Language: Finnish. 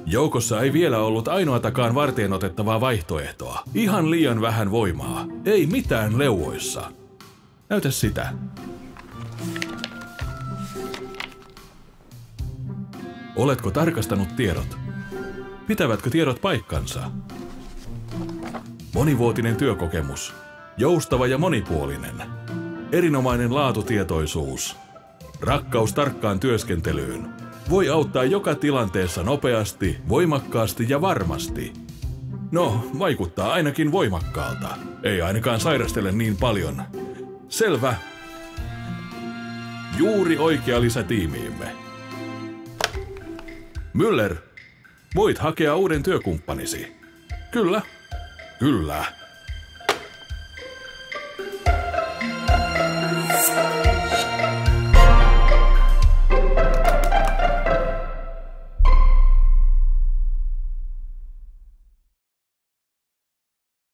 Joukossa ei vielä ollut ainoatakaan varteenotettavaa vaihtoehtoa. Ihan liian vähän voimaa. Ei mitään leuoissa. Näytä sitä. Oletko tarkastanut tiedot? Pitävätkö tiedot paikkansa? Monivuotinen työkokemus. Joustava ja monipuolinen. Erinomainen laatutietoisuus. Rakkaus tarkkaan työskentelyyn. Voi auttaa joka tilanteessa nopeasti, voimakkaasti ja varmasti. No, vaikuttaa ainakin voimakkaalta. Ei ainakaan sairastele niin paljon. Selvä. Juuri oikea lisä tiimiimme. Müller, voit hakea uuden työkumppanisi. Kyllä. Kyllä.